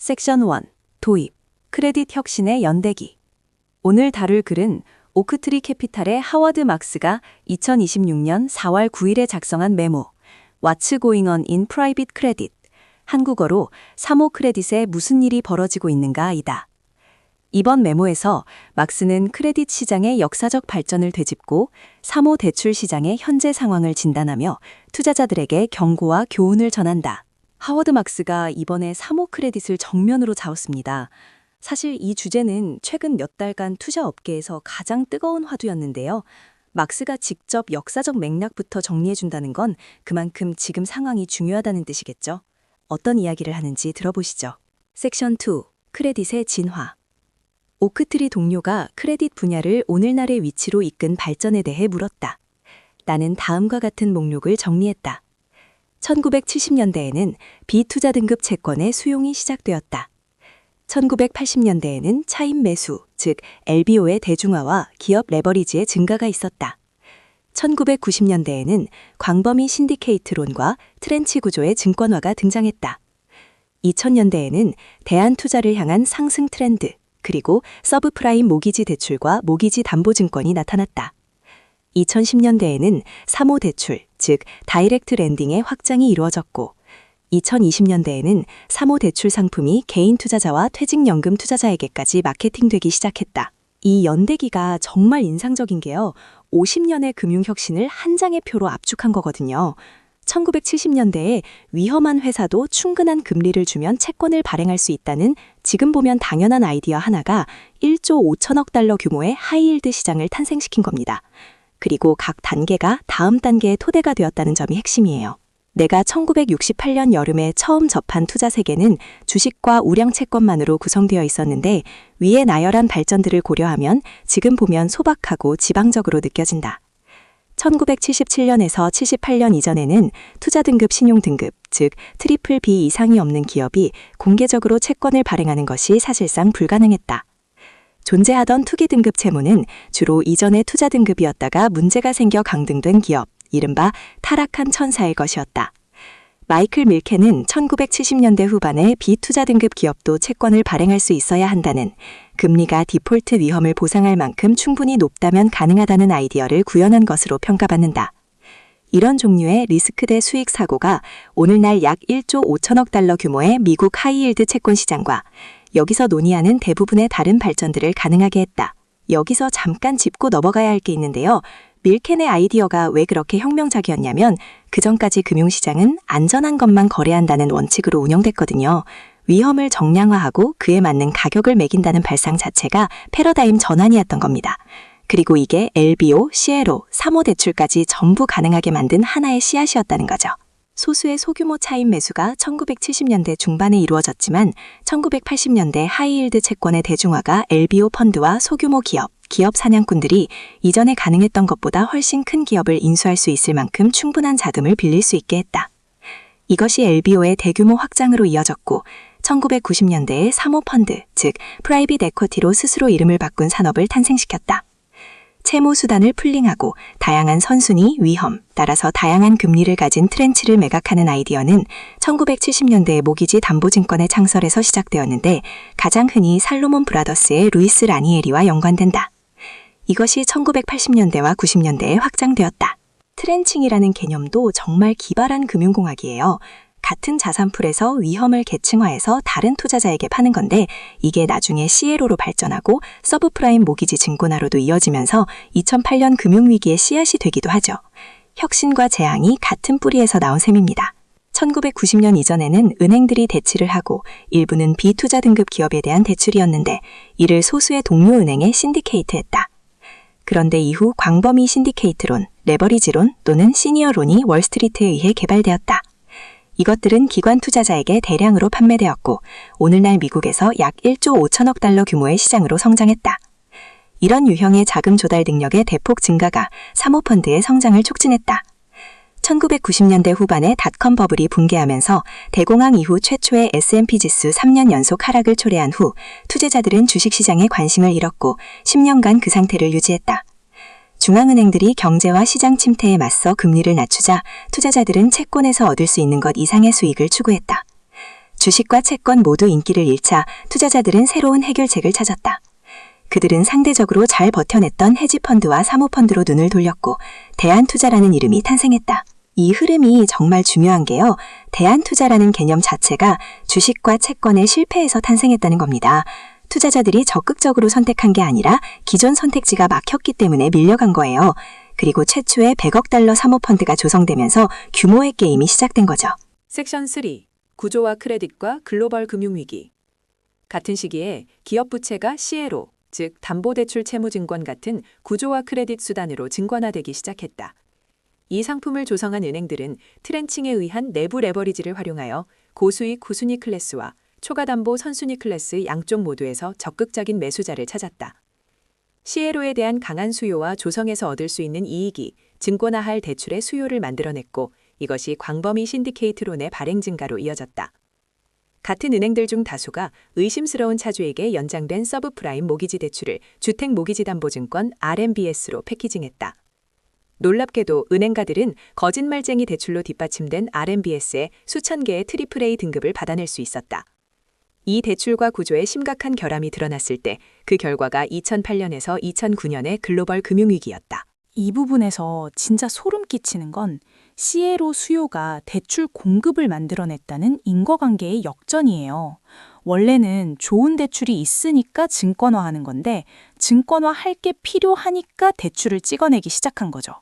섹션 1. 도입. 크레딧 혁신의 연대기. 오늘 다룰 글은 오크트리 캐피탈의 하워드 막스가 2026년 4월 9일에 작성한 메모 What's going on in private credit? 한국어로 사모 크레딧에 무슨 일이 벌어지고 있는가 이다. 이번 메모에서 막스는 크레딧 시장의 역사적 발전을 되짚고 사모 대출 시장의 현재 상황을 진단하며 투자자들에게 경고와 교훈을 전한다. 하워드 막스가 이번에 사모 크레딧을 정면으로 잡았습니다. 사실 이 주제는 최근 몇 달간 투자 업계에서 가장 뜨거운 화두였는데요. 막스가 직접 역사적 맥락부터 정리해준다는 건 그만큼 지금 상황이 중요하다는 뜻이겠죠. 어떤 이야기를 하는지 들어보시죠. 섹션 2. 크레딧의 진화. 오크트리 동료가 크레딧 분야를 오늘날의 위치로 이끈 발전에 대해 물었다. 나는 다음과 같은 목록을 정리했다. 1970년대에는 비투자 등급 채권의 수용이 시작되었다. 1980년대에는 차입 매수, 즉 LBO의 대중화와 기업 레버리지의 증가가 있었다. 1990년대에는 광범위 신디케이트론과 트렌치 구조의 증권화가 등장했다. 2000년대에는 대안 투자를 향한 상승 트렌드, 그리고 서브프라임 모기지 대출과 모기지 담보증권이 나타났다. 2010년대에는 사모 대출, 즉 다이렉트 랜딩의 확장이 이루어졌고 2020년대에는 사모 대출 상품이 개인 투자자와 퇴직연금 투자자에게까지 마케팅되기 시작했다. 이 연대기가 정말 인상적인 게요. 50년의 금융혁신을 한 장의 표로 압축한 거거든요. 1970년대에 위험한 회사도 충분한 금리를 주면 채권을 발행할 수 있다는 지금 보면 당연한 아이디어 하나가 1조 5천억 달러 규모의 하이힐드 시장을 탄생시킨 겁니다. 그리고 각 단계가 다음 단계의 토대가 되었다는 점이 핵심이에요. 내가 1968년 여름에 처음 접한 투자 세계는 주식과 우량 채권만으로 구성되어 있었는데 위의 나열한 발전들을 고려하면 지금 보면 소박하고 지방적으로 느껴진다. 1977년에서 78년 이전에는 투자 등급 신용 등급, 즉 트리플 B 이상이 없는 기업이 공개적으로 채권을 발행하는 것이 사실상 불가능했다. 존재하던 투기 등급 채무는 주로 이전의 투자 등급이었다가 문제가 생겨 강등된 기업, 이른바 타락한 천사의 것이었다. 마이클 밀케는 1970년대 후반에 비투자 등급 기업도 채권을 발행할 수 있어야 한다는 금리가 디폴트 위험을 보상할 만큼 충분히 높다면 가능하다는 아이디어를 구현한 것으로 평가받는다. 이런 종류의 리스크 대 수익 사고가 오늘날 약 1조 5천억 달러 규모의 미국 하이힐드 채권 시장과 여기서 논의하는 대부분의 다른 발전들을 가능하게 했다. 여기서 잠깐 짚고 넘어가야 할 게 있는데요. 밀켄의 아이디어가 왜 그렇게 혁명적이었냐면 그전까지 금융시장은 안전한 것만 거래한다는 원칙으로 운영됐거든요. 위험을 정량화하고 그에 맞는 가격을 매긴다는 발상 자체가 패러다임 전환이었던 겁니다. 그리고 이게 LBO, CLO, 사모 대출까지 전부 가능하게 만든 하나의 씨앗이었다는 거죠. 소수의 소규모 차입 매수가 1970년대 중반에 이루어졌지만 1980년대 하이힐드 채권의 대중화가 LBO 펀드와 소규모 기업 사냥꾼들이 이전에 가능했던 것보다 훨씬 큰 기업을 인수할 수 있을 만큼 충분한 자금을 빌릴 수 있게 했다. 이것이 LBO의 대규모 확장으로 이어졌고 1990년대에 사모펀드, 즉 프라이빗 에쿼티로 스스로 이름을 바꾼 산업을 탄생시켰다. 채무 수단을 풀링하고 다양한 선순위, 위험, 따라서 다양한 금리를 가진 트렌치를 매각하는 아이디어는 1970년대 모기지 담보증권의 창설에서 시작되었는데 가장 흔히 살로몬 브라더스의 루이스 라니에리와 연관된다. 이것이 1980년대와 90년대에 확장되었다. 트렌칭이라는 개념도 정말 기발한 금융공학이에요. 같은 자산풀에서 위험을 계층화해서 다른 투자자에게 파는 건데 이게 나중에 CLO로 발전하고 서브프라임 모기지 증권화로도 이어지면서 2008년 금융위기의 씨앗이 되기도 하죠. 혁신과 재앙이 같은 뿌리에서 나온 셈입니다. 1990년 이전에는 은행들이 대출을 하고 일부는 비투자 등급 기업에 대한 대출이었는데 이를 소수의 동료 은행에 신디케이트했다. 그런데 이후 광범위 신디케이트론, 레버리지론 또는 시니어론이 월스트리트에 의해 개발되었다. 이것들은 기관 투자자에게 대량으로 판매되었고 오늘날 미국에서 약 1조 5천억 달러 규모의 시장으로 성장했다. 이런 유형의 자금 조달 능력의 대폭 증가가 사모펀드의 성장을 촉진했다. 1990년대 후반에 닷컴 버블이 붕괴하면서 대공황 이후 최초의 S&P 지수 3년 연속 하락을 초래한 후 투자자들은 주식시장에 관심을 잃었고 10년간 그 상태를 유지했다. 중앙은행들이 경제와 시장 침체에 맞서 금리를 낮추자 투자자들은 채권에서 얻을 수 있는 것 이상의 수익을 추구했다. 주식과 채권 모두 인기를 잃자 투자자들은 새로운 해결책을 찾았다. 그들은 상대적으로 잘 버텨냈던 헤지펀드와 사모펀드로 눈을 돌렸고 대안투자라는 이름이 탄생했다. 이 흐름이 정말 중요한 게요. 대안투자라는 개념 자체가 주식과 채권의 실패에서 탄생했다는 겁니다. 투자자들이 적극적으로 선택한 게 아니라 기존 선택지가 막혔기 때문에 밀려간 거예요. 그리고 최초의 100억 달러 사모펀드가 조성되면서 규모의 게임이 시작된 거죠. 섹션 3. 구조화 크레딧과 글로벌 금융위기. 같은 시기에 기업 부채가 CLO, 즉 담보대출 채무증권 같은 구조화 크레딧 수단으로 증권화되기 시작했다. 이 상품을 조성한 은행들은 트렌칭에 의한 내부 레버리지를 활용하여 고수익 후순위 클래스와 초과담보 선순위 클래스 양쪽 모두에서 적극적인 매수자를 찾았다. CLO에 대한 강한 수요와 조성에서 얻을 수 있는 이익이 증권화할 대출의 수요를 만들어냈고 이것이 광범위 신디케이트론의 발행 증가로 이어졌다. 같은 은행들 중 다수가 의심스러운 차주에게 연장된 서브프라임 모기지 대출을 주택모기지담보증권 RMBS로 패키징했다. 놀랍게도 은행가들은 거짓말쟁이 대출로 뒷받침된 RMBS에 수천 개의 AAA 등급을 받아낼 수 있었다. 이 대출과 구조의 심각한 결함이 드러났을 때 그 결과가 2008년에서 2009년의 글로벌 금융위기였다. 이 부분에서 진짜 소름 끼치는 건 CLO 수요가 대출 공급을 만들어냈다는 인과관계의 역전이에요. 원래는 좋은 대출이 있으니까 증권화하는 건데 증권화할 게 필요하니까 대출을 찍어내기 시작한 거죠.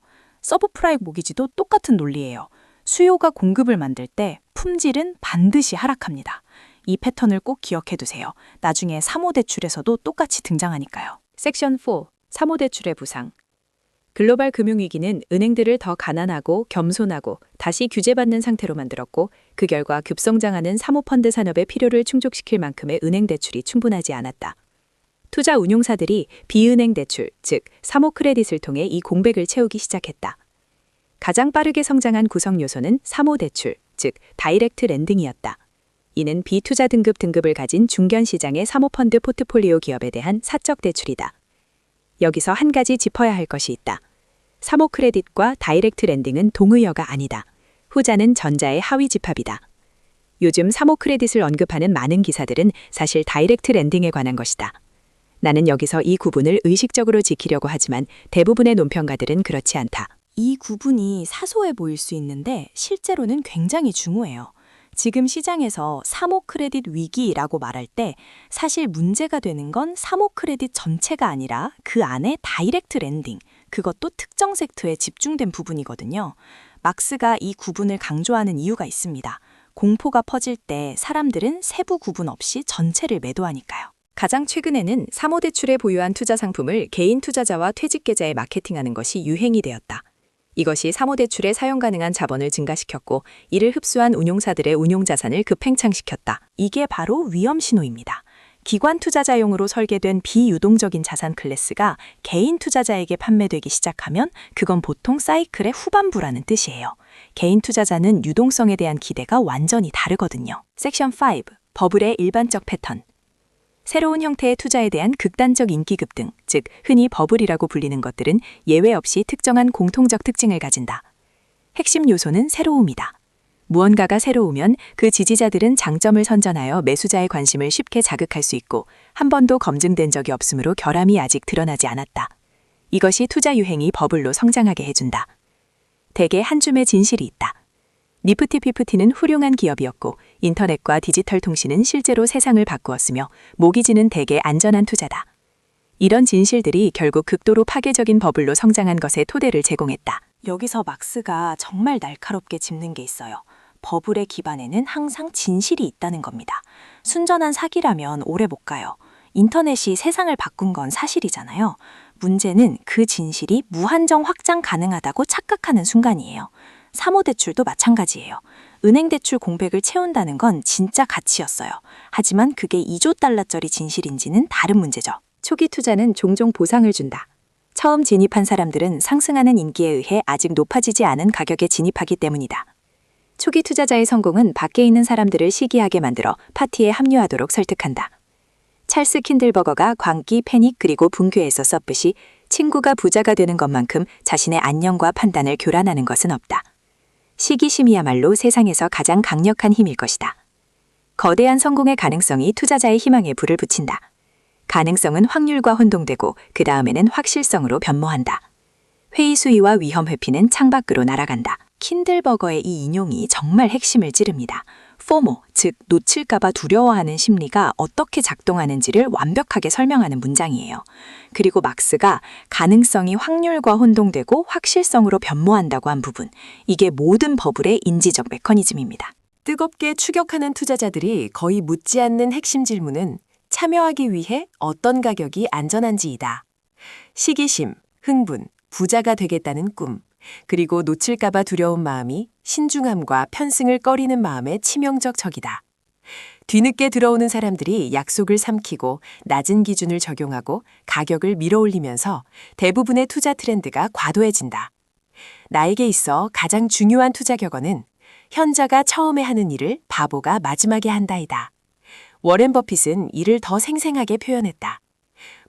서브프라임 모기지도 똑같은 논리예요. 수요가 공급을 만들 때 품질은 반드시 하락합니다. 이 패턴을 꼭 기억해 두세요. 나중에 사모대출에서도 똑같이 등장하니까요. 섹션 4. 사모대출의 부상. 글로벌 금융위기는 은행들을 더 가난하고 겸손하고 다시 규제받는 상태로 만들었고 그 결과 급성장하는 사모펀드 산업의 필요를 충족시킬 만큼의 은행 대출이 충분하지 않았다. 투자 운용사들이 비은행 대출, 즉 사모 크레딧을 통해 이 공백을 채우기 시작했다. 가장 빠르게 성장한 구성 요소는 사모 대출, 즉 다이렉트 랜딩이었다. 이는 비투자 등급을 가진 중견 시장의 사모펀드 포트폴리오 기업에 대한 사적 대출이다. 여기서 한 가지 짚어야 할 것이 있다. 사모 크레딧과 다이렉트 랜딩은 동의어가 아니다. 후자는 전자의 하위 집합이다. 요즘 사모 크레딧을 언급하는 많은 기사들은 사실 다이렉트 랜딩에 관한 것이다. 나는 여기서 이 구분을 의식적으로 지키려고 하지만 대부분의 논평가들은 그렇지 않다. 이 구분이 사소해 보일 수 있는데 실제로는 굉장히 중요해요. 지금 시장에서 사모 크레딧 위기라고 말할 때 사실 문제가 되는 건 사모 크레딧 전체가 아니라 그 안에 다이렉트 랜딩, 그것도 특정 섹터에 집중된 부분이거든요. 막스가 이 구분을 강조하는 이유가 있습니다. 공포가 퍼질 때 사람들은 세부 구분 없이 전체를 매도하니까요. 가장 최근에는 사모대출에 보유한 투자 상품을 개인 투자자와 퇴직 계좌에 마케팅하는 것이 유행이 되었다. 이것이 사모대출에 사용 가능한 자본을 증가시켰고 이를 흡수한 운용사들의 운용자산을 급팽창시켰다. 이게 바로 위험 신호입니다. 기관 투자자용으로 설계된 비유동적인 자산 클래스가 개인 투자자에게 판매되기 시작하면 그건 보통 사이클의 후반부라는 뜻이에요. 개인 투자자는 유동성에 대한 기대가 완전히 다르거든요. 섹션 5. 버블의 일반적 패턴. 새로운 형태의 투자에 대한 극단적 인기 급등, 즉 흔히 버블이라고 불리는 것들은 예외 없이 특정한 공통적 특징을 가진다. 핵심 요소는 새로움이다. 무언가가 새로우면 그 지지자들은 장점을 선전하여 매수자의 관심을 쉽게 자극할 수 있고 한 번도 검증된 적이 없으므로 결함이 아직 드러나지 않았다. 이것이 투자 유행이 버블로 성장하게 해준다. 대개 한 줌의 진실이 있다. 니프티 피프티는 훌륭한 기업이었고 인터넷과 디지털 통신은 실제로 세상을 바꾸었으며 모기지는 대개 안전한 투자다. 이런 진실들이 결국 극도로 파괴적인 버블로 성장한 것의 토대를 제공했다. 여기서 막스가 정말 날카롭게 짚는 게 있어요. 버블의 기반에는 항상 진실이 있다는 겁니다. 순전한 사기라면 오래 못 가요. 인터넷이 세상을 바꾼 건 사실이잖아요. 문제는 그 진실이 무한정 확장 가능하다고 착각하는 순간이에요. 사모대출도 마찬가지예요. 은행대출 공백을 채운다는 건 진짜 가치였어요. 하지만 그게 2조 달러짜리 진실인지는 다른 문제죠. 초기 투자는 종종 보상을 준다. 처음 진입한 사람들은 상승하는 인기에 의해 아직 높아지지 않은 가격에 진입하기 때문이다. 초기 투자자의 성공은 밖에 있는 사람들을 시기하게 만들어 파티에 합류하도록 설득한다. 찰스 킨들버거가 광기, 패닉 그리고 붕괴에서 썼듯이 친구가 부자가 되는 것만큼 자신의 안녕과 판단을 교란하는 것은 없다. 시기심이야말로 세상에서 가장 강력한 힘일 것이다. 거대한 성공의 가능성이 투자자의 희망에 불을 붙인다. 가능성은 확률과 혼동되고 그 다음에는 확실성으로 변모한다. 회의 수위와 위험 회피는 창밖으로 날아간다. 킨들버거의 이 인용이 정말 핵심을 찌릅니다. FOMO, 즉 놓칠까봐 두려워하는 심리가 어떻게 작동하는지를 완벽하게 설명하는 문장이에요. 그리고 막스가 가능성이 확률과 혼동되고 확실성으로 변모한다고 한 부분, 이게 모든 버블의 인지적 메커니즘입니다. 뜨겁게 추격하는 투자자들이 거의 묻지 않는 핵심 질문은 참여하기 위해 어떤 가격이 안전한지이다. 시기심, 흥분, 부자가 되겠다는 꿈, 그리고 놓칠까봐 두려운 마음이 신중함과 편승을 꺼리는 마음의 치명적 적이다. 뒤늦게 들어오는 사람들이 약속을 삼키고 낮은 기준을 적용하고 가격을 밀어올리면서 대부분의 투자 트렌드가 과도해진다. 나에게 있어 가장 중요한 투자 격언은 현자가 처음에 하는 일을 바보가 마지막에 한다이다. 워렌 버핏은 이를 더 생생하게 표현했다.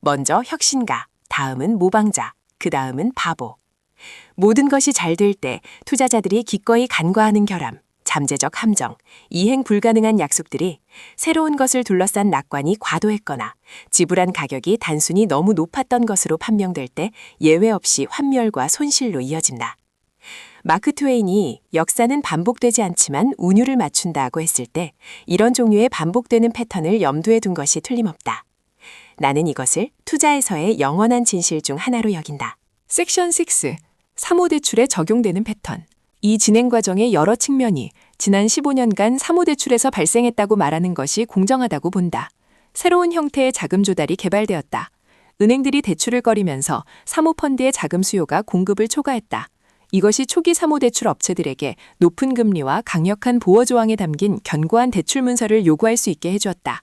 먼저 혁신가, 다음은 모방자, 그 다음은 바보. 모든 것이 잘 될 때 투자자들이 기꺼이 간과하는 결함, 잠재적 함정, 이행 불가능한 약속들이 새로운 것을 둘러싼 낙관이 과도했거나 지불한 가격이 단순히 너무 높았던 것으로 판명될 때 예외 없이 환멸과 손실로 이어진다. 마크 트웨인이 역사는 반복되지 않지만 운율을 맞춘다고 했을 때 이런 종류의 반복되는 패턴을 염두에 둔 것이 틀림없다. 나는 이것을 투자에서의 영원한 진실 중 하나로 여긴다. 섹션 6. 사모대출에 적용되는 패턴. 이 진행 과정의 여러 측면이 지난 15년간 사모대출에서 발생했다고 말하는 것이 공정하다고 본다. 새로운 형태의 자금 조달이 개발되었다. 은행들이 대출을 꺼리면서 사모펀드의 자금 수요가 공급을 초과했다. 이것이 초기 사모대출 업체들에게 높은 금리와 강력한 보호 조항에 담긴 견고한 대출 문서를 요구할 수 있게 해주었다.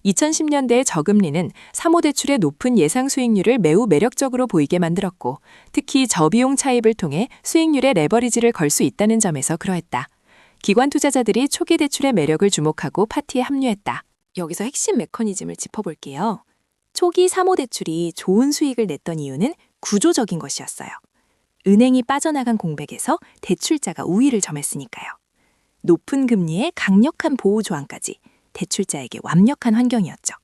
2010년대의 저금리는 사모대출의 높은 예상 수익률을 매우 매력적으로 보이게 만들었고, 특히 저비용 차입을 통해 수익률에 레버리지를 걸 수 있다는 점에서 그러했다. 기관 투자자들이 초기 대출의 매력을 주목하고 파티에 합류했다. 여기서 핵심 메커니즘을 짚어볼게요. 초기 사모대출이 좋은 수익을 냈던 이유는 구조적인 것이었어요. 은행이 빠져나간 공백에서 대출자가 우위를 점했으니까요. 높은 금리에 강력한 보호 조항까지 대출자에게 완벽한 환경이었죠.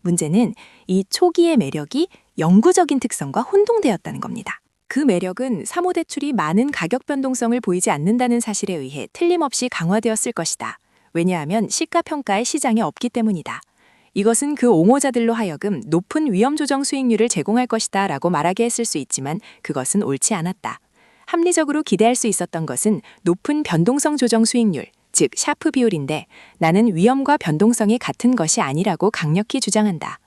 문제는 이 초기의 매력이 영구적인 특성과 혼동되었다는 겁니다. 그 매력은 사모대출이 많은 가격 변동성을 보이지 않는다는 사실에 의해 틀림없이 강화되었을 것이다. 왜냐하면 시가평가의 시장에 없기 때문이다. 이것은 그 옹호자들로 하여금 높은 위험 조정 수익률을 제공할 것이다 라고 말하게 했을 수 있지만 그것은 옳지 않았다. 합리적으로 기대할 수 있었던 것은 높은 변동성 조정 수익률, 즉 샤프 비율인데 나는 위험과 변동성이 같은 것이 아니라고 강력히 주장한다.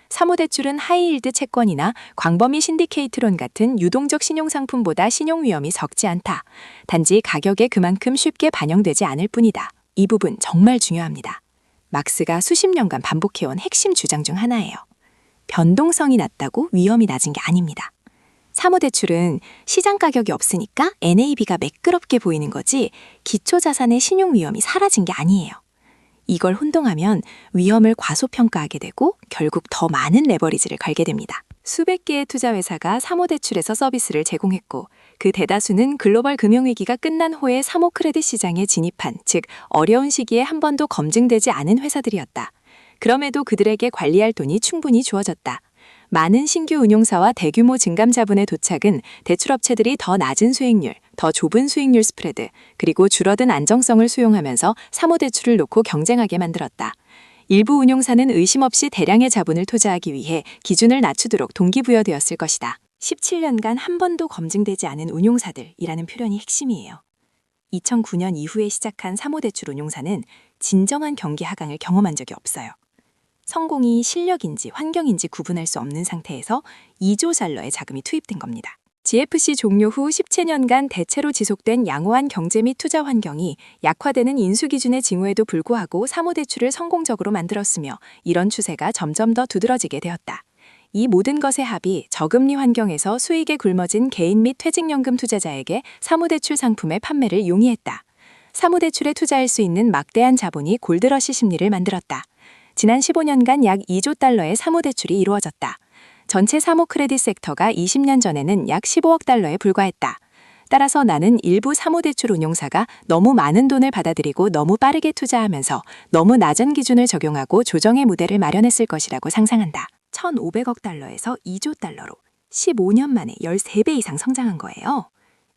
사모대출은 하이힐드 채권이나 광범위 신디케이트론 같은 유동적 신용상품보다 신용 위험이 적지 않다. 단지 가격에 그만큼 쉽게 반영되지 않을 뿐이다. 이 부분 정말 중요합니다. 막스가 수십 년간 반복해온 핵심 주장 중 하나예요. 변동성이 낮다고 위험이 낮은 게 아닙니다. 사모대출은 시장 가격이 없으니까 NAV가 매끄럽게 보이는 거지 기초자산의 신용 위험이 사라진 게 아니에요. 이걸 혼동하면 위험을 과소평가하게 되고 결국 더 많은 레버리지를 걸게 됩니다. 수백 개의 투자회사가 사모대출에서 서비스를 제공했고 그 대다수는 글로벌 금융위기가 끝난 후에 사모 크레딧 시장에 진입한, 즉 어려운 시기에 한 번도 검증되지 않은 회사들이었다. 그럼에도 그들에게 관리할 돈이 충분히 주어졌다. 많은 신규 운용사와 대규모 증감 자본의 도착은 대출업체들이 더 낮은 수익률, 더 좁은 수익률 스프레드, 그리고 줄어든 안정성을 수용하면서 사모대출을 놓고 경쟁하게 만들었다. 일부 운용사는 의심 없이 대량의 자본을 투자하기 위해 기준을 낮추도록 동기부여되었을 것이다. 17년간 한 번도 검증되지 않은 운용사들이라는 표현이 핵심이에요. 2009년 이후에 시작한 사모대출 운용사는 진정한 경기 하강을 경험한 적이 없어요. 성공이 실력인지 환경인지 구분할 수 없는 상태에서 2조 달러의 자금이 투입된 겁니다. GFC 종료 후 17년간 대체로 지속된 양호한 경제 및 투자 환경이 약화되는 인수 기준의 징후에도 불구하고 사모대출을 성공적으로 만들었으며 이런 추세가 점점 더 두드러지게 되었다. 이 모든 것의 합이 저금리 환경에서 수익에 굶어진 개인 및 퇴직연금 투자자에게 사모대출 상품의 판매를 용이했다. 사모대출에 투자할 수 있는 막대한 자본이 골드러시 심리를 만들었다. 지난 15년간 약 2조 달러의 사모대출이 이루어졌다. 전체 사모 크레딧 섹터가 20년 전에는 약 15억 달러에 불과했다. 따라서 나는 일부 사모대출 운용사가 너무 많은 돈을 받아들이고 너무 빠르게 투자하면서 너무 낮은 기준을 적용하고 조정의 무대를 마련했을 것이라고 상상한다. 1,500억 달러에서 2조 달러로 15년 만에 13배 이상 성장한 거예요.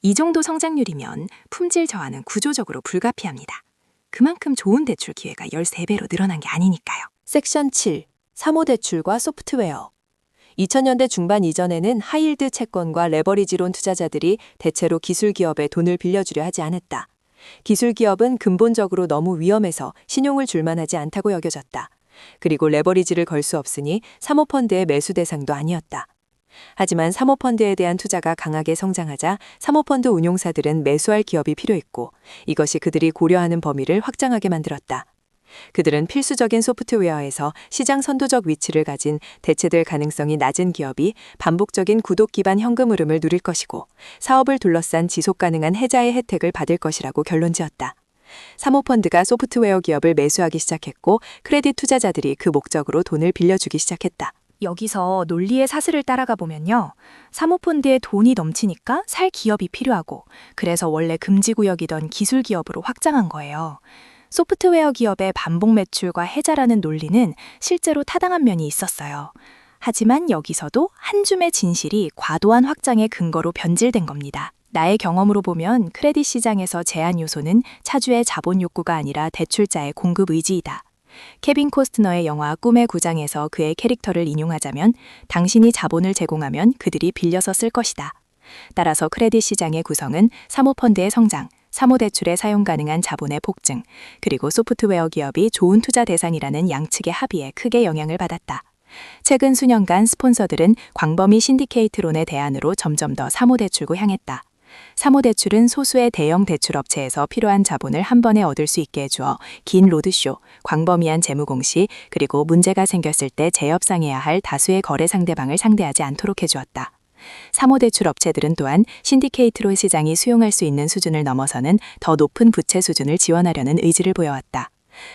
이 정도 성장률이면 품질 저하는 구조적으로 불가피합니다. 그만큼 좋은 대출 기회가 13배로 늘어난 게 아니니까요. 섹션 7. 사모대출과 소프트웨어. 2000년대 중반 이전에는 하이힐드 채권과 레버리지론 투자자들이 대체로 기술기업에 돈을 빌려주려 하지 않았다. 기술기업은 근본적으로 너무 위험해서 신용을 줄 만하지 않다고 여겨졌다. 그리고 레버리지를 걸 수 없으니 사모펀드의 매수 대상도 아니었다. 하지만 사모펀드에 대한 투자가 강하게 성장하자 사모펀드 운용사들은 매수할 기업이 필요했고 이것이 그들이 고려하는 범위를 확장하게 만들었다. 그들은 필수적인 소프트웨어에서 시장 선도적 위치를 가진 대체될 가능성이 낮은 기업이 반복적인 구독 기반 현금 흐름을 누릴 것이고 사업을 둘러싼 지속 가능한 해자의 혜택을 받을 것이라고 결론지었다. 사모펀드가 소프트웨어 기업을 매수하기 시작했고 크레딧 투자자들이 그 목적으로 돈을 빌려주기 시작했다. 여기서 논리의 사슬을 따라가 보면요. 사모펀드에 돈이 넘치니까 살 기업이 필요하고 그래서 원래 금지구역이던 기술기업으로 확장한 거예요. 소프트웨어 기업의 반복 매출과 해자라는 논리는 실제로 타당한 면이 있었어요. 하지만 여기서도 한 줌의 진실이 과도한 확장의 근거로 변질된 겁니다. 나의 경험으로 보면 크레딧 시장에서 제한 요소는 차주의 자본 욕구가 아니라 대출자의 공급 의지이다. 케빈 코스트너의 영화 꿈의 구장에서 그의 캐릭터를 인용하자면 당신이 자본을 제공하면 그들이 빌려서 쓸 것이다. 따라서 크레딧 시장의 구성은 사모펀드의 성장, 사모대출에 사용 가능한 자본의 폭증, 그리고 소프트웨어 기업이 좋은 투자 대상이라는 양측의 합의에 크게 영향을 받았다. 최근 수년간 스폰서들은 광범위 신디케이트론의 대안으로 점점 더 사모대출로 향했다. 사모대출은 소수의 대형 대출업체에서 필요한 자본을 한 번에 얻을 수 있게 해주어 긴 로드쇼, 광범위한 재무 공시, 그리고 문제가 생겼을 때 재협상해야 할 다수의 거래 상대방을 상대하지 않도록 해주었다. 사모대출 업체들은 또한 신디케이트론 시장이 수용할 수 있는 수준을 넘어서는 더 높은 부채 수준을 지원하려는 의지를 보여왔다.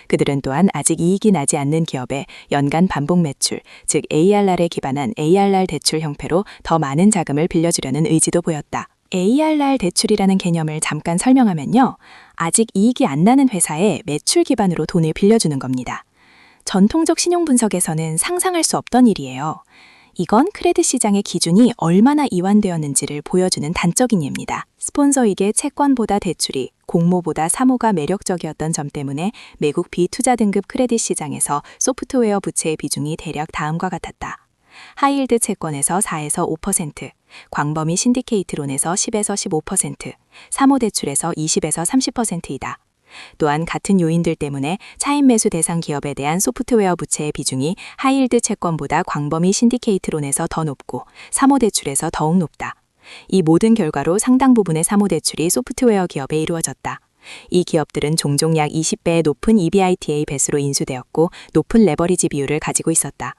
그들은 또한 아직 이익이 나지 않는 기업에 연간 반복 매출, 즉 ARR에 기반한 ARR 대출 형태로 더 많은 자금을 빌려주려는 의지도 보였다. ARR 대출이라는 개념을 잠깐 설명하면요. 아직 이익이 안 나는 회사에 매출 기반으로 돈을 빌려주는 겁니다. 전통적 신용 분석에서는 상상할 수 없던 일이에요. 이건 크레딧 시장의 기준이 얼마나 이완되었는지를 보여주는 단적인 예입니다. 스폰서에게 채권보다 대출이, 공모보다 사모가 매력적이었던 점 때문에 미국 비투자 등급 크레딧 시장에서 소프트웨어 부채의 비중이 대략 다음과 같았다. 하이힐드 채권에서 4에서 5%, 광범위 신디케이트론에서 10에서 15%, 사모대출에서 20에서 30%이다. 또한 같은 요인들 때문에 차입 매수 대상 기업에 대한 소프트웨어 부채의 비중이 하이힐드 채권보다 광범위 신디케이트론에서 더 높고 사모대출에서 더욱 높다. 이 모든 결과로 상당 부분의 사모대출이 소프트웨어 기업에 이루어졌다. 이 기업들은 종종 약 20배의 높은 EBITDA 배수로 인수되었고 높은 레버리지 비율을 가지고 있었다.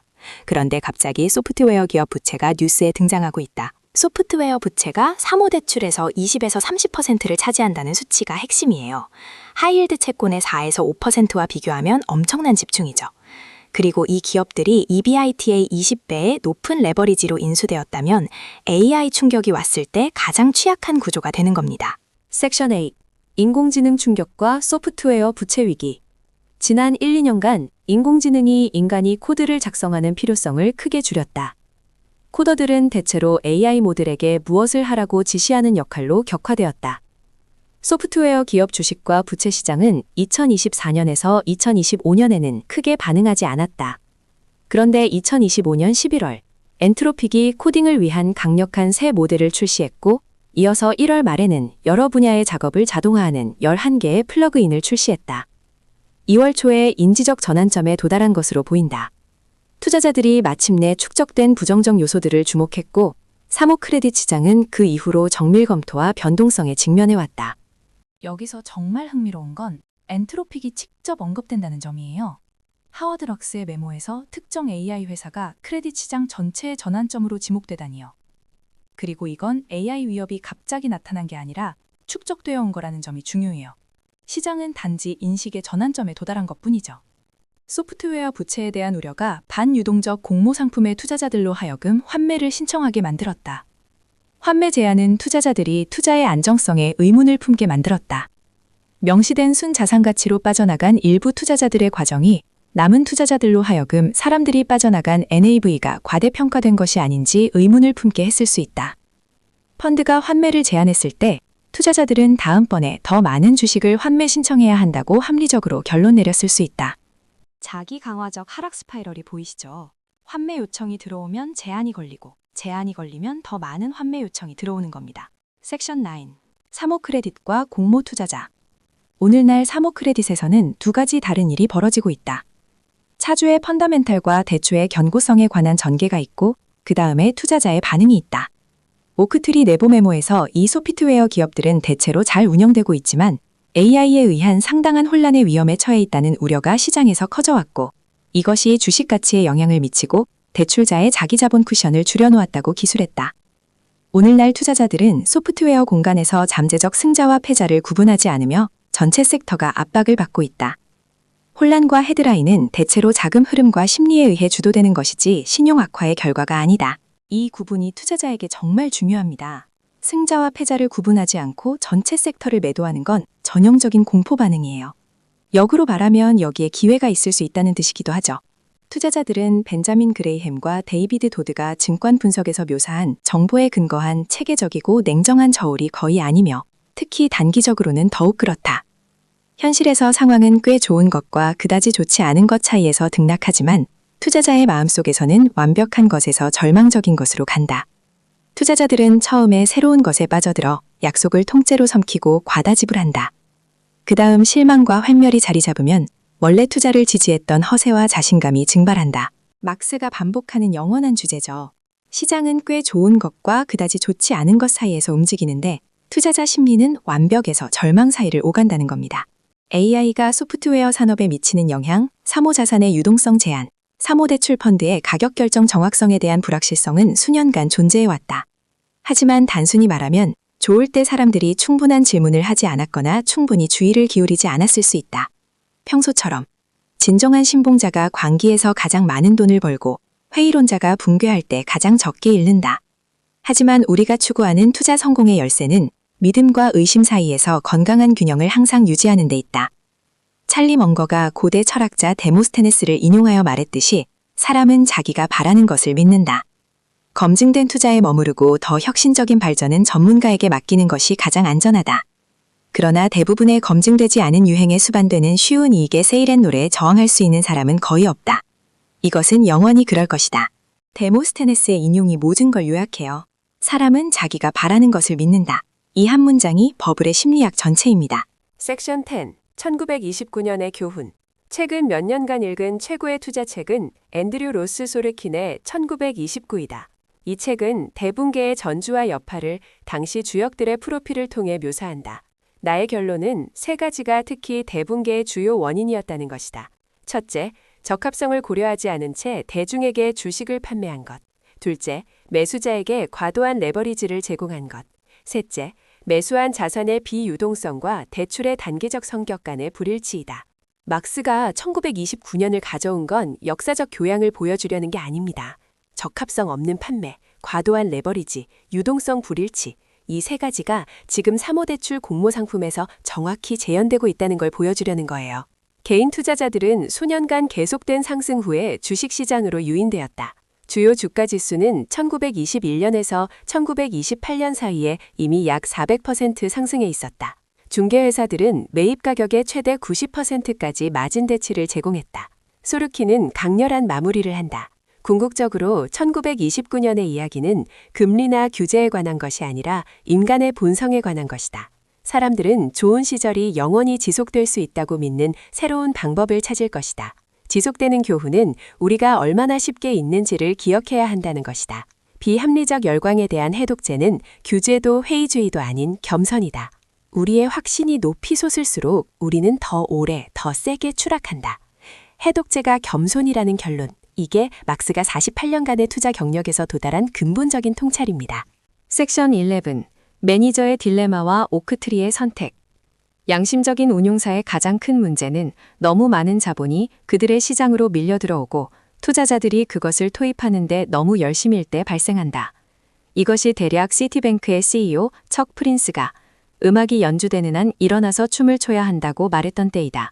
그런데 갑자기 소프트웨어 기업 부채가 뉴스에 등장하고 있다. 소프트웨어 부채가 사모대출에서 20에서 30%를 차지한다는 수치가 핵심이에요. 하이힐드 채권의 4에서 5%와 비교하면 엄청난 집중이죠. 그리고 이 기업들이 EBITDA 20배의 높은 레버리지로 인수되었다면 AI 충격이 왔을 때 가장 취약한 구조가 되는 겁니다. 섹션 8. 인공지능 충격과 소프트웨어 부채 위기. 지난 1, 2년간 인공지능이 인간이 코드를 작성하는 필요성을 크게 줄였다. 코더들은 대체로 AI 모델에게 무엇을 하라고 지시하는 역할로 격화되었다. 소프트웨어 기업 주식과 부채 시장은 2024년에서 2025년에는 크게 반응하지 않았다. 그런데 2025년 11월, 엔트로픽이 코딩을 위한 강력한 새 모델을 출시했고, 이어서 1월 말에는 여러 분야의 작업을 자동화하는 11개의 플러그인을 출시했다. 2월 초에 인지적 전환점에 도달한 것으로 보인다. 투자자들이 마침내 축적된 부정적 요소들을 주목했고 사모 크레딧 시장은 그 이후로 정밀 검토와 변동성에 직면해왔다. 여기서 정말 흥미로운 건 엔트로픽이 직접 언급된다는 점이에요. 하워드 럭스의 메모에서 특정 AI 회사가 크레딧 시장 전체의 전환점으로 지목되다니요. 그리고 이건 AI 위협이 갑자기 나타난 게 아니라 축적되어 온 거라는 점이 중요해요. 시장은 단지 인식의 전환점에 도달한 것뿐이죠. 소프트웨어 부채에 대한 우려가 반유동적 공모 상품의 투자자들로 하여금 환매를 신청하게 만들었다. 환매 제한은 투자자들이 투자의 안정성에 의문을 품게 만들었다. 명시된 순자산 가치로 빠져나간 일부 투자자들의 과정이 남은 투자자들로 하여금 사람들이 빠져나간 NAV가 과대평가된 것이 아닌지 의문을 품게 했을 수 있다. 펀드가 환매를 제한했을 때 투자자들은 다음번에 더 많은 주식을 환매 신청해야 한다고 합리적으로 결론 내렸을 수 있다. 자기 강화적 하락 스파이럴이 보이시죠? 환매 요청이 들어오면 제한이 걸리고 제한이 걸리면 더 많은 환매 요청이 들어오는 겁니다. 섹션 9. 사모 크레딧과 공모 투자자. 오늘날 사모 크레딧에서는 두 가지 다른 일이 벌어지고 있다. 차주의 펀더멘탈과 대출의 견고성에 관한 전개가 있고 그 다음에 투자자의 반응이 있다. 오크트리 내부 메모에서 이 소프트웨어 기업들은 대체로 잘 운영되고 있지만 AI에 의한 상당한 혼란의 위험에 처해 있다는 우려가 시장에서 커져왔고 이것이 주식 가치에 영향을 미치고 대출자의 자기 자본 쿠션을 줄여놓았다고 기술했다. 오늘날 투자자들은 소프트웨어 공간에서 잠재적 승자와 패자를 구분하지 않으며 전체 섹터가 압박을 받고 있다. 혼란과 헤드라인은 대체로 자금 흐름과 심리에 의해 주도되는 것이지 신용 악화의 결과가 아니다. 이 구분이 투자자에게 정말 중요합니다. 승자와 패자를 구분하지 않고 전체 섹터를 매도하는 건 전형적인 공포 반응이에요. 역으로 말하면 여기에 기회가 있을 수 있다는 뜻이기도 하죠. 투자자들은 벤자민 그레이햄과 데이비드 도드가 증권 분석에서 묘사한 정보에 근거한 체계적이고 냉정한 저울이 거의 아니며 특히 단기적으로는 더욱 그렇다. 현실에서 상황은 꽤 좋은 것과 그다지 좋지 않은 것 사이에서 등락하지만 투자자의 마음속에서는 완벽한 것에서 절망적인 것으로 간다. 투자자들은 처음에 새로운 것에 빠져들어 약속을 통째로 삼키고 과다 지불한다. 그 다음 실망과 환멸이 자리 잡으면 원래 투자를 지지했던 허세와 자신감이 증발한다. 막스가 반복하는 영원한 주제죠. 시장은 꽤 좋은 것과 그다지 좋지 않은 것 사이에서 움직이는데 투자자 심리는 완벽에서 절망 사이를 오간다는 겁니다. AI가 소프트웨어 산업에 미치는 영향, 사모자산의 유동성 제한, 사모대출 펀드의 가격 결정 정확성에 대한 불확실성은 수년간 존재해왔다. 하지만 단순히 말하면 좋을 때 사람들이 충분한 질문을 하지 않았거나 충분히 주의를 기울이지 않았을 수 있다. 평소처럼 진정한 신봉자가 광기에서 가장 많은 돈을 벌고 회의론자가 붕괴할 때 가장 적게 잃는다. 하지만 우리가 추구하는 투자 성공의 열쇠는 믿음과 의심 사이에서 건강한 균형을 항상 유지하는 데 있다. 찰리 먼거가 고대 철학자 데모스테네스를 인용하여 말했듯이 사람은 자기가 바라는 것을 믿는다. 검증된 투자에 머무르고 더 혁신적인 발전은 전문가에게 맡기는 것이 가장 안전하다. 그러나 대부분의 검증되지 않은 유행에 수반되는 쉬운 이익의 세일앤롤에 저항할 수 있는 사람은 거의 없다. 이것은 영원히 그럴 것이다. 데모스테네스의 인용이 모든 걸 요약해요. 사람은 자기가 바라는 것을 믿는다. 이 한 문장이 버블의 심리학 전체입니다. 섹션 10. 1929년의 교훈. 최근 몇 년간 읽은 최고의 투자책은 앤드류 로스 소르킨의 1929이다. 이 책은 대붕괴의 전주와 여파를 당시 주역들의 프로필을 통해 묘사한다. 나의 결론은 세 가지가 특히 대붕괴의 주요 원인이었다는 것이다. 첫째, 적합성을 고려하지 않은 채 대중에게 주식을 판매한 것. 둘째, 매수자에게 과도한 레버리지를 제공한 것. 셋째, 매수한 자산의 비유동성과 대출의 단기적 성격 간의 불일치이다. 막스가 1929년을 가져온 건 역사적 교양을 보여주려는 게 아닙니다. 적합성 없는 판매, 과도한 레버리지, 유동성 불일치, 이 세 가지가 지금 사모대출 공모상품에서 정확히 재현되고 있다는 걸 보여주려는 거예요. 개인 투자자들은 수년간 계속된 상승 후에 주식시장으로 유인되었다. 주요 주가지수는 1921년에서 1928년 사이에 이미 약 400% 상승해 있었다. 중개회사들은 매입 가격의 최대 90%까지 마진 대치를 제공했다. 소르키는 강렬한 마무리를 한다. 궁극적으로 1929년의 이야기는 금리나 규제에 관한 것이 아니라 인간의 본성에 관한 것이다. 사람들은 좋은 시절이 영원히 지속될 수 있다고 믿는 새로운 방법을 찾을 것이다. 지속되는 교훈은 우리가 얼마나 쉽게 있는지를 기억해야 한다는 것이다. 비합리적 열광에 대한 해독제는 규제도 회의주의도 아닌 겸손이다. 우리의 확신이 높이 솟을수록 우리는 더 오래, 더 세게 추락한다. 해독제가 겸손이라는 결론. 이게 막스가 48년간의 투자 경력에서 도달한 근본적인 통찰입니다. 섹션 11. 매니저의 딜레마와 오크트리의 선택. 양심적인 운용사의 가장 큰 문제는 너무 많은 자본이 그들의 시장으로 밀려 들어오고 투자자들이 그것을 투입하는데 너무 열심일 때 발생한다. 이것이 대략 시티뱅크의 CEO 척 프린스가 음악이 연주되는 한 일어나서 춤을 춰야 한다고 말했던 때이다.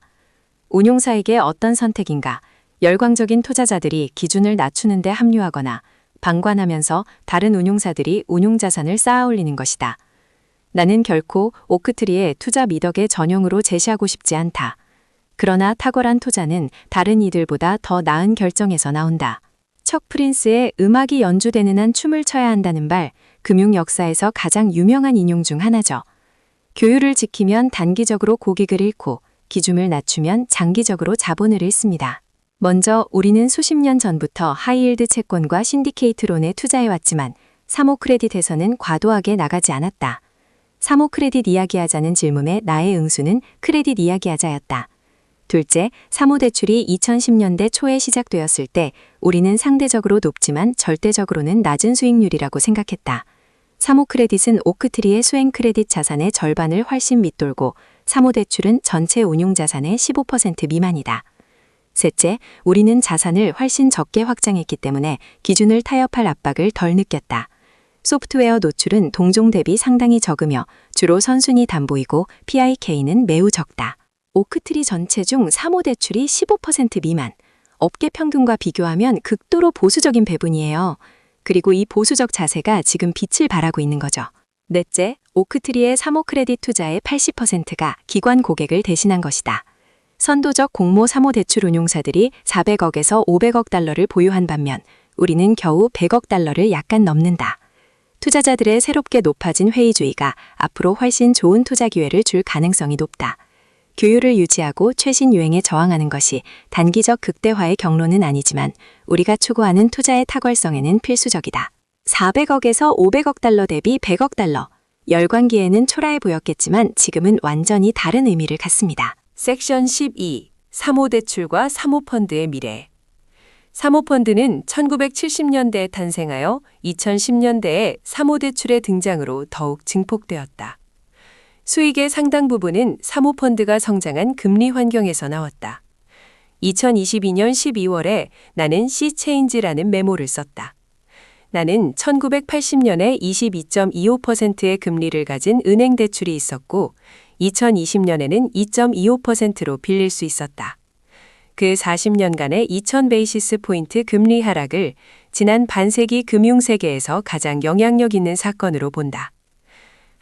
운용사에게 어떤 선택인가? 열광적인 투자자들이 기준을 낮추는 데 합류하거나 방관하면서 다른 운용사들이 운용자산을 쌓아 올리는 것이다. 나는 결코 오크트리의 투자 미덕의 전형으로 제시하고 싶지 않다. 그러나 탁월한 투자는 다른 이들보다 더 나은 결정에서 나온다. 척 프린스의 음악이 연주되는 한 춤을 춰야 한다는 말, 금융 역사에서 가장 유명한 인용 중 하나죠. 교율을 지키면 단기적으로 고객을 잃고 기준을 낮추면 장기적으로 자본을 잃습니다. 먼저 우리는 수십 년 전부터 하이힐드 채권과 신디케이트론에 투자해왔지만 사모 크레딧에서는 과도하게 나가지 않았다. 사모 크레딧 이야기하자는 질문에 나의 응수는 크레딧 이야기하자였다. 둘째, 사모대출이 2010년대 초에 시작되었을 때 우리는 상대적으로 높지만 절대적으로는 낮은 수익률이라고 생각했다. 사모크레딧은 오크트리의 수행 크레딧 자산의 절반을 훨씬 밑돌고 사모대출은 전체 운용자산의 15% 미만이다. 셋째, 우리는 자산을 훨씬 적게 확장했기 때문에 기준을 타협할 압박을 덜 느꼈다. 소프트웨어 노출은 동종 대비 상당히 적으며 주로 선순위 담보이고 PIK는 매우 적다. 오크트리 전체 중 사모대출이 15% 미만, 업계 평균과 비교하면 극도로 보수적인 배분이에요. 그리고 이 보수적 자세가 지금 빛을 발하고 있는 거죠. 넷째, 오크트리의 사모 크레딧 투자의 80%가 기관 고객을 대신한 것이다. 선도적 공모 사모 대출 운용사들이 400억에서 500억 달러를 보유한 반면 우리는 겨우 100억 달러를 약간 넘는다. 투자자들의 새롭게 높아진 회의주의가 앞으로 훨씬 좋은 투자 기회를 줄 가능성이 높다. 교율을 유지하고 최신 유행에 저항하는 것이 단기적 극대화의 경로는 아니지만 우리가 추구하는 투자의 탁월성에는 필수적이다. 400억에서 500억 달러 대비 100억 달러. 열광기에는 초라해 보였겠지만 지금은 완전히 다른 의미를 갖습니다. 섹션 12. 사모대출과 사모펀드의 미래. 사모펀드는 1970년대에 탄생하여 2010년대에 사모대출의 등장으로 더욱 증폭되었다. 수익의 상당 부분은 사모펀드가 성장한 금리 환경에서 나왔다. 2022년 12월에 나는 시체인지라는 메모를 썼다. 나는 1980년에 22.25%의 금리를 가진 은행 대출이 있었고 2020년에는 2.25%로 빌릴 수 있었다. 그 40년간의 2000 베이시스 포인트 금리 하락을 지난 반세기 금융세계에서 가장 영향력 있는 사건으로 본다.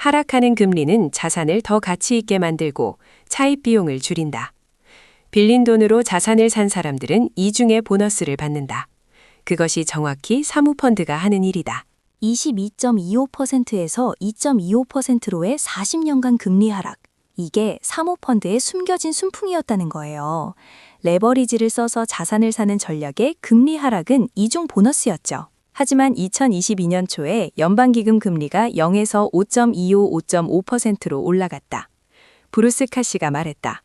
하락하는 금리는 자산을 더 가치 있게 만들고 차입 비용을 줄인다. 빌린 돈으로 자산을 산 사람들은 이중의 보너스를 받는다. 그것이 정확히 사모펀드가 하는 일이다. 22.25%에서 2.25%로의 40년간 금리 하락. 이게 사모펀드의 숨겨진 순풍이었다는 거예요. 레버리지를 써서 자산을 사는 전략의 금리 하락은 이중 보너스였죠. 하지만 2022년 초에 연방기금 금리가 0에서 5.25, 5.5%로 올라갔다. 브루스 카시가 말했다.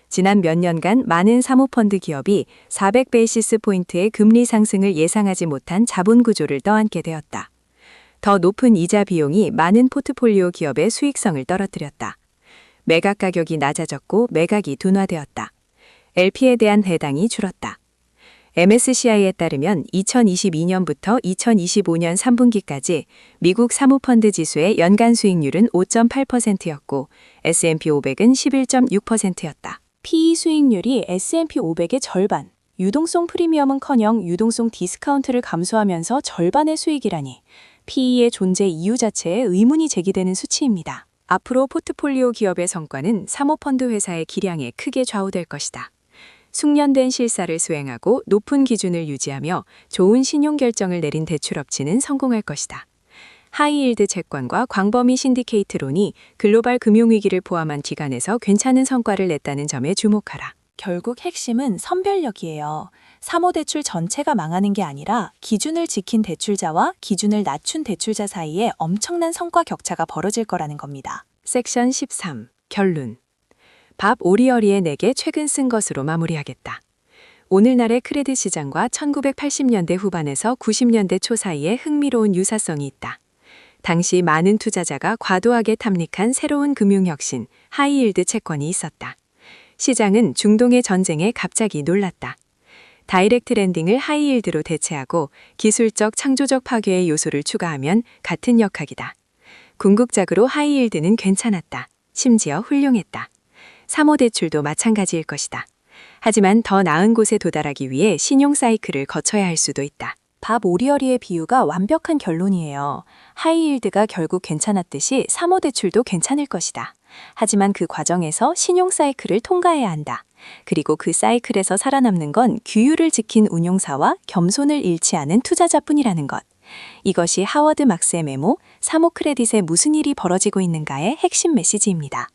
지난 몇 년간 많은 사모펀드 기업이 400베이시스 포인트의 금리 상승을 예상하지 못한 자본 구조를 떠안게 되었다. 더 높은 이자 비용이 많은 포트폴리오 기업의 수익성을 떨어뜨렸다. 매각 가격이 낮아졌고 매각이 둔화되었다. LP에 대한 해당이 줄었다. MSCI에 따르면 2022년부터 2025년 3분기까지 미국 사모펀드 지수의 연간 수익률은 5.8%였고 S&P 500은 11.6%였다. PE 수익률이 S&P 500의 절반, 유동성 프리미엄은커녕 유동성 디스카운트를 감소하면서 절반의 수익이라니 PE의 존재 이유 자체에 의문이 제기되는 수치입니다. 앞으로 포트폴리오 기업의 성과는 사모펀드 회사의 기량에 크게 좌우될 것이다. 숙련된 실사를 수행하고 높은 기준을 유지하며 좋은 신용 결정을 내린 대출업체는 성공할 것이다. 하이힐드 채권과 광범위 신디케이트론이 글로벌 금융위기를 포함한 기간에서 괜찮은 성과를 냈다는 점에 주목하라. 결국 핵심은 선별력이에요. 사모대출 전체가 망하는 게 아니라 기준을 지킨 대출자와 기준을 낮춘 대출자 사이에 엄청난 성과 격차가 벌어질 거라는 겁니다. 섹션 13. 결론. 밥 오리어리의 내게 최근 쓴 것으로 마무리하겠다. 오늘날의 크레딧 시장과 1980년대 후반에서 90년대 초 사이에 흥미로운 유사성이 있다. 당시 많은 투자자가 과도하게 탐닉한 새로운 금융혁신, 하이힐드 채권이 있었다. 시장은 중동의 전쟁에 갑자기 놀랐다. 다이렉트 랜딩을 하이힐드로 대체하고 기술적 창조적 파괴의 요소를 추가하면 같은 역학이다. 궁극적으로 하이힐드는 괜찮았다. 심지어 훌륭했다. 3호 대출도 마찬가지일 것이다. 하지만 더 나은 곳에 도달하기 위해 신용 사이클을 거쳐야 할 수도 있다. 밥 오리어리의 비유가 완벽한 결론이에요. 하이힐드가 결국 괜찮았듯이 3호 대출도 괜찮을 것이다. 하지만 그 과정에서 신용 사이클을 통과해야 한다. 그리고 그 사이클에서 살아남는 건 규율을 지킨 운용사와 겸손을 잃지 않은 투자자뿐이라는 것. 이것이 하워드 막스의 메모 3호 크레딧에 무슨 일이 벌어지고 있는가의 핵심 메시지입니다.